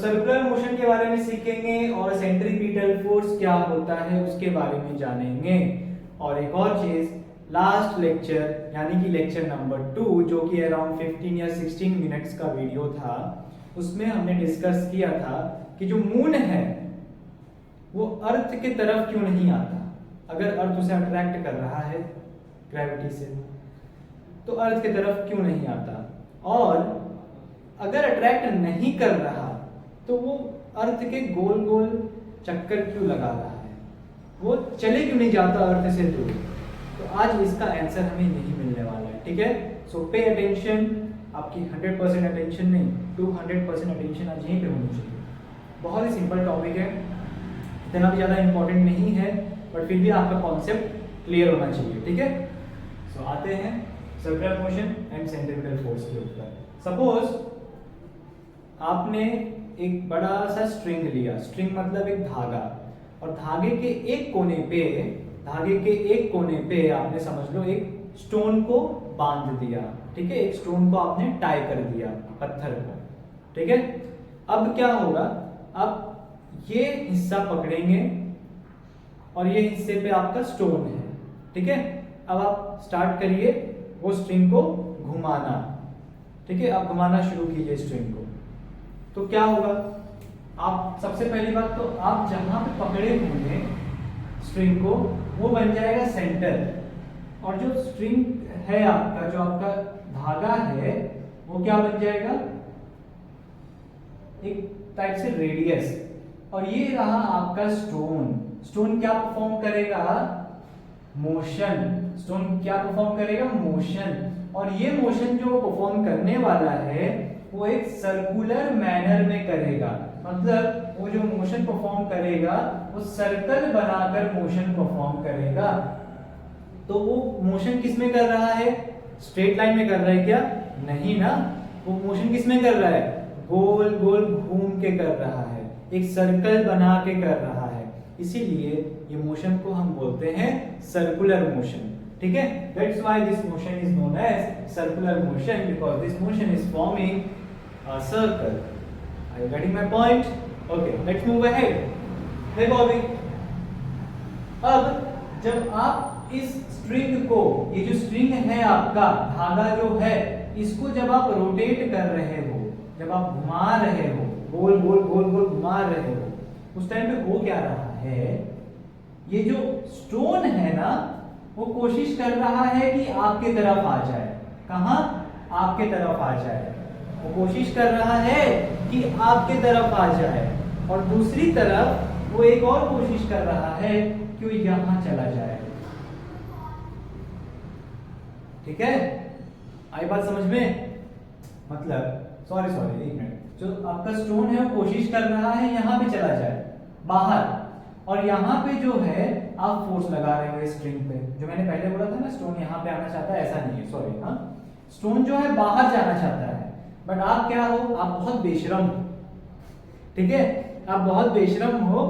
Circular motion के बारे में सीखेंगे और सेंट्रीपिटल फोर्स क्या होता है उसके बारे में जानेंगे। और एक और चीज, लास्ट लेक्चर यानी कि लेक्चर नंबर 2 जो कि अराउंड 15 या 16 मिनट्स का वीडियो था, उसमें हमने डिस्कस किया था कि जो मून है वो अर्थ की तरफ क्यों नहीं आता। अगर अर्थ उसे अट्रैक्ट कर रहा है ग्रेविटी से तो अर्थ की तरफ क्यों नहीं आता, और अगर अट्रैक्ट नहीं कर रहा तो वो अर्थ के गोल गोल चक्कर क्यों लगा रहा है, वो चले क्यों नहीं जाता अर्थ से दूर। तो आज इसका आंसर हमें यही मिलने वाला है, ठीक है। सो पे अटेंशन, आपकी 100% अटेंशन नहीं 200% अटेंशन आज यहीं पे होनी चाहिए। बहुत ही सिंपल टॉपिक है, इतना भी ज़्यादा इंपॉर्टेंट नहीं है, बट फिर भी आपका कॉन्सेप्ट क्लियर होना चाहिए, ठीक है। सो आते हैं circular motion and centripetal force के ऊपर। सपोज आपने एक बड़ा सा स्ट्रिंग लिया, स्ट्रिंग मतलब एक धागा, और धागे के एक कोने पे आपने समझ लो एक स्टोन को बांध दिया, ठीक है। एक स्टोन को आपने टाई कर दिया पत्थर को, ठीक है। अब क्या होगा, आप ये हिस्सा पकड़ेंगे और ये हिस्से पे आपका स्टोन है, ठीक है। अब आप स्टार्ट करिए वो स्ट्रिंग को घुमाना, ठीक है। आप घुमाना शुरू कीजिए स्ट्रिंग को, तो क्या होगा, आप सबसे पहली बात तो आप जहां पे पकड़े होंगे स्ट्रिंग को वो बन जाएगा सेंटर, और जो स्ट्रिंग है आपका, जो आपका धागा है वो क्या बन जाएगा, एक टाइप से रेडियस। और ये रहा आपका स्टोन। स्टोन क्या परफॉर्म करेगा, मोशन। स्टोन क्या परफॉर्म करेगा, मोशन। और ये मोशन जो परफॉर्म करने वाला है वो एक सर्कुलर मैनर में करेगा, मतलब वो जो मोशन परफॉर्म करेगा वो सर्कल बनाकर मोशन परफॉर्म करेगा। तो वो मोशन किस में कर रहा है, स्ट्रेट लाइन में कर रहा है क्या, नहीं ना, वो मोशन किस में कर रहा है, गोल गोल घूम के कर रहा है, एक सर्कल बना के कर रहा है। इसीलिए ये मोशन को हम बोलते हैं सर्कुलर मोशन, ठीक है। That's why this motion is known as circular motion, because this motion is forming a circle. Are you getting my point? Okay, let's move ahead. देखो अभी, अब जब आप इस स्ट्रिंग को, ये जो स्ट्रिंग है आपका धागा जो है, इसको जब आप रोटेट कर रहे हो, जब आप घुमा रहे हो, गोल गोल गोल गोल घुमा रहे हो, उस टाइम पे हो क्या रहा है, ये जो स्टोन है ना वो कोशिश कर रहा है कि आपके तरफ आ जाए। कहां, आपके तरफ आ जाए, वो कोशिश कर रहा है कि आपके तरफ आ जाए। और दूसरी तरफ वो एक और कोशिश कर रहा है कि वो यहां चला जाए, ठीक है। आई बात समझ में, मतलब सॉरी एक मिनट, जो आपका स्टोन है वो कोशिश कर रहा है यहां पे चला जाए बाहर, और यहाँ पे जो है आप फोर्स लगा रहे हो स्ट्रिंग पे। जो मैंने पहले बोला था ना, स्टोन यहाँ पे आना चाहता है, ऐसा नहीं है, सॉरी। हाँ, स्टोन जो है बाहर जाना चाहता है, बट आप क्या हो, आप बहुत बेशरम हो, ठीक है। आप बहुत बेशरम हो,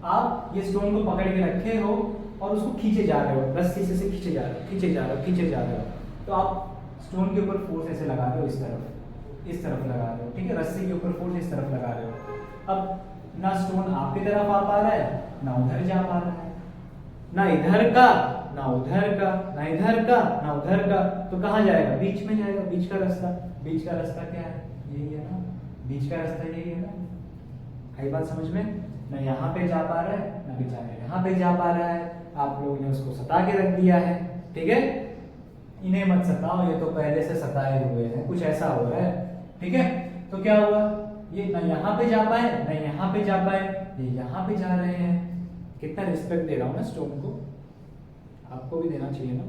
आप ये स्टोन को पकड़ के रखे हो और उसको खींचे जा रहे हो, रस्सी से खींचे जा रहे हो। तो आप स्टोन के ऊपर फोर्स ऐसे लगा रहे हो, इस तरफ लगा रहे हो, ठीक है। रस्सी के ऊपर फोर्स इस तरफ लगा रहे हो। अब ना स्टोन आपकी तरफ आ पा रहा है, ना उधर जा पा रहा है, ना इधर का ना उधर का, ना इधर का ना उधर का, तो कहां जाएगा, बीच में जाएगा। बीच का रास्ता क्या है, यही है ना, बीच का रास्ता यही है ना। कई बात समझ में, ना यहाँ पे जा पा रहा है ना बेचारा यहाँ पे जा पा रहा है, आप लोगों ने उसको सता के रख दिया है, ठीक है। इन्हें मत सताओ, ये तो पहले से सताए हुए हैं, कुछ ऐसा हो रहा है, ठीक है। तो क्या हुआ, ये ना यहाँ पे जा पाए ना यहाँ पे जा पाए, ये यहाँ पे जा रहे हैं। कितना रिस्पेक्ट दे रहा हूँ ना स्टोन को, आपको भी देना चाहिए ना,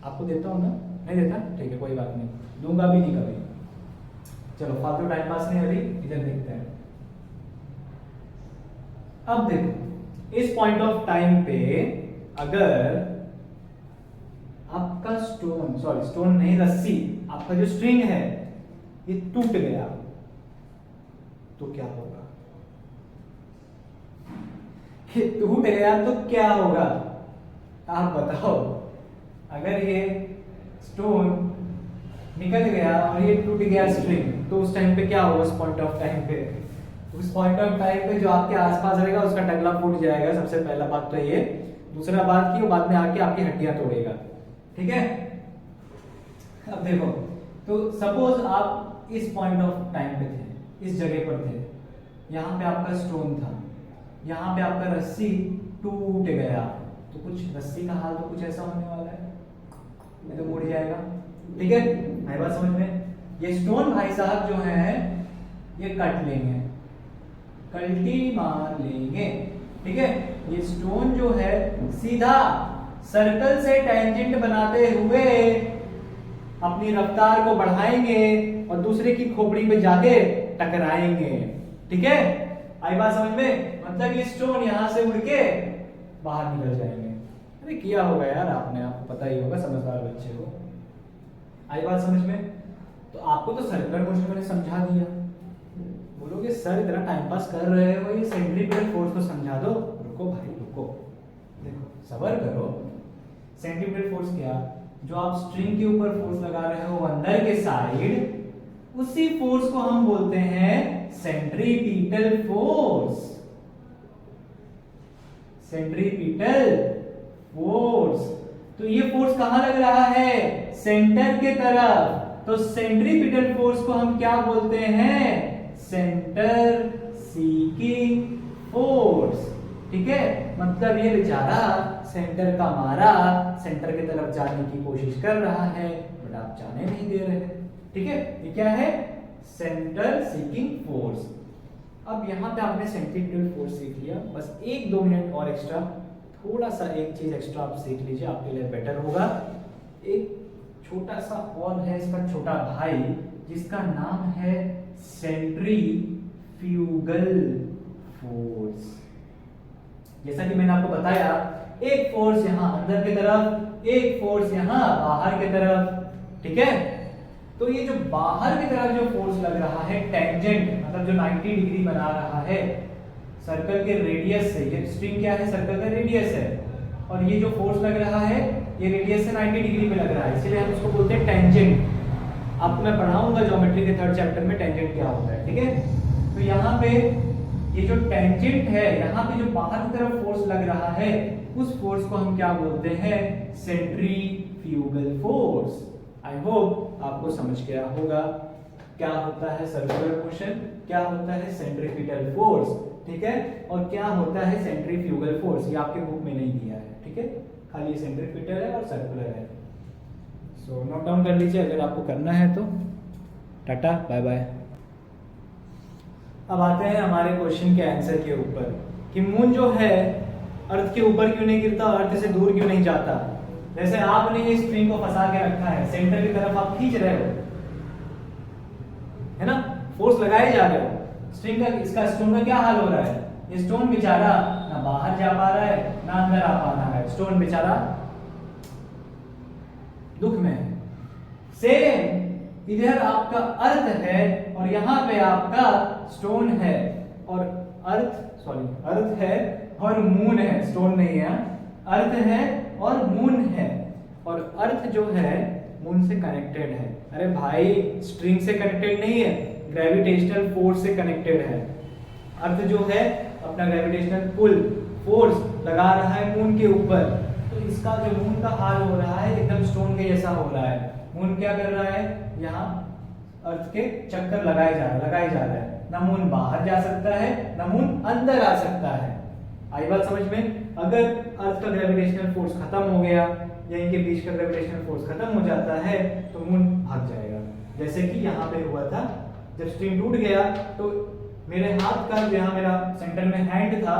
आपको देता हूँ ना, नहीं देता, ठीक है, कोई बात नहीं, दूंगा भी नहीं कभी। चलो फालतू टाइम पास नहीं, अभी इधर देखते हैं। अब देखो, इस पॉइंट ऑफ टाइम पे अगर आपका स्टोन नहीं, रस्सी, आपका जो स्ट्रिंग है ये टूट गया तो क्या होगा, ये टूट गया तो क्या होगा, आप बताओ। अगर ये स्टोन निकल गया और ये टूट गया स्ट्रिंग, तो उस टाइम पे क्या होगा, उस पॉइंट ऑफ टाइम पे उस पॉइंट ऑफ टाइम पे जो आपके आसपास रहेगा उसका टकला फूट जाएगा। सबसे पहला बात तो ये। दूसरा बात की वो बाद में आके आपकी हड्डियां तोड़ेगा। ठीक है, अब देखो, तो सपोज आप इस पॉइंट ऑफ टाइम पे थे, इस जगह पर थे, यहाँ पे आपका स्टोन था, यहाँ पे आपका रस्सी टूट गया, तो कुछ रस्सी का हाल तो कुछ ऐसा होने वाला है, ये तो मुड़ जाएगा। ठीक है, आई बात समझ में? ये स्टोन भाई साहब जो है ये कट लेंगे, कल्टी मार लेंगे। ठीक है, ये स्टोन जो है सीधा सर्कल से टेंजेंट बनाते हुए अपनी रफ्तार को बढ़ाएंगे और दूसरे की खोपड़ी पे जाके टकराएंगे। ठीक है, आई बात समझ में? मतलब ये स्टोन यहां से उड़ के बाहर निकल जाएंगे। अरे किया होगा यार आपने, आपको पता ही होगा, समझदार बच्चे हो। आई बात समझ में? तो आपको तो सर्कुलर मोशन मैंने समझा दिया। बोलोगे सर इतना टाइम पास कर रहे हो, ये सेंट्रीपिटल फोर्स को समझा दो। रुको भाई रुको, देखो सबर करो। सेंट्रीपिटल फोर्स क्या? जो आप स्ट्रिंग के ऊपर फोर्स लगा रहे हो अंदर के साइड, उसी फोर्स को हम बोलते हैं सेंट्रीपिटल फोर्स। Centripetal force. तो ये फोर्स कहां लग रहा है? सेंटर के तरफ। तो सेंट्रीपिटल फोर्स को हम क्या बोलते हैं? Centre seeking force. ठीक है, मतलब ये बेचारा सेंटर का मारा सेंटर की तरफ जाने की कोशिश कर रहा है, बट आप जाने नहीं दे रहे। ठीक है, ये क्या है? Centre seeking force. अब यहां पे आपने सेंट्रीपिटल फोर्स सीख लिया, बस 1-2 मिनट और एक्स्ट्रा, थोड़ा सा एक चीज एक्स्ट्रा आप सीख लीजिए, आपके लिए बेटर होगा। एक छोटा सा और है इसका छोटा भाई, जिसका नाम है सेंट्रीफ्यूगल फोर्स। जैसा कि मैंने आपको बताया, एक फोर्स यहां अंदर की तरफ, एक फोर्स यहां बाहर की तरफ। ठीक है, तो ये जो बाहर की तरफ जो फोर्स लग रहा है टेंजेंट, मतलब जो 90 डिग्री बना रहा है सर्कल के रेडियस से, ये स्ट्रिंग क्या है? सर्कल का रेडियस है, और ये जो फोर्स लग रहा है ये रेडियस से 90 डिग्री पे लग रहा है, इसलिए हम उसको बोलते हैं टेंजेंट। आपको मैं पढ़ाऊंगा ज्योमेट्री के 3rd चैप्टर में टेंजेंट क्या होता है। ठीक है, तो यहाँ पे ये जो टेंजेंट है, यहाँ पे जो बाहर की तरफ फोर्स लग रहा है, उस फोर्स को हम क्या बोलते हैं? Centrifugal force. आई होप आपको समझ गया होगा क्या होता है सर्कुलर मोशन, क्या होता है सेंट्रीपिटल फोर्स। ठीक है, और क्या होता है सेंट्रीफ्यूगल फोर्स, ये आपके बुक में नहीं दिया है। ठीक है, खाली सेंट्रीपिटल है और सर्कुलर है। सो नोट डाउन कर लीजिए अगर आपको करना है तो। Tata bye bye. अब आते हैं हमारे क्वेश्चन के आंसर के ऊपर कि मून जो है अर्थ के ऊपर क्यों नहीं गिरता, अर्थ से दूर क्यों नहीं जाता। जैसे आपने ये स्ट्रिंग को फंसा के रखा है, सेंटर की तरफ आप खींच रहे हो, है ना, फोर्स लगाए जा रहे हो। स्ट्रिंग का, इसका स्टोन का क्या हाल हो रहा है? ये स्टोन बेचारा ना बाहर जा पा रहा है ना अंदर आ पा रहा है, स्टोन बेचारा दुख में है। सेम इधर आपका अर्थ है और यहाँ पे आपका स्टोन है, और अर्थ है और मून है, स्टोन नहीं है, अर्थ है और मून है, और अर्थ जो है मून से कनेक्टेड है। अरे भाई स्ट्रिंग से कनेक्टेड नहीं है, ग्रेविटेशनल फोर्स से कनेक्टेड है। अर्थ जो है अपना ग्रेविटेशनल पुल फोर्स लगा रहा है मून के ऊपर, तो इसका जो मून का हाल हो रहा है एकदम स्टोन के जैसा हो रहा है। मून क्या कर रहा है? यहाँ अर्थ के चक्कर लगाए जा रहा है। ना मून बाहर जा सकता है ना मून अंदर आ सकता है। आई बात समझ में? अगर अर्थ का ग्रेविटेशनल फोर्स खत्म हो गया या इनके बीच का ग्रेविटेशनल फोर्स खत्म हो जाता है तो मून भाग जाएगा। जैसे कि यहाँ पे हुआ था, जब स्ट्रिंग टूट गया तो मेरे हाथ का, यहाँ मेरा सेंटर में हैंड था,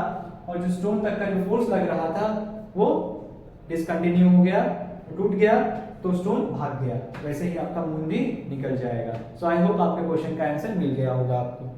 और जो स्टोन तक का जो फोर्स लग रहा था वो डिसकंटिन्यू हो गया, टूट गया, तो स्टोन भाग गया। वैसे ही आपका मून भी निकल जाएगा। सो आई होप आपके क्वेश्चन का आंसर मिल गया होगा आपको।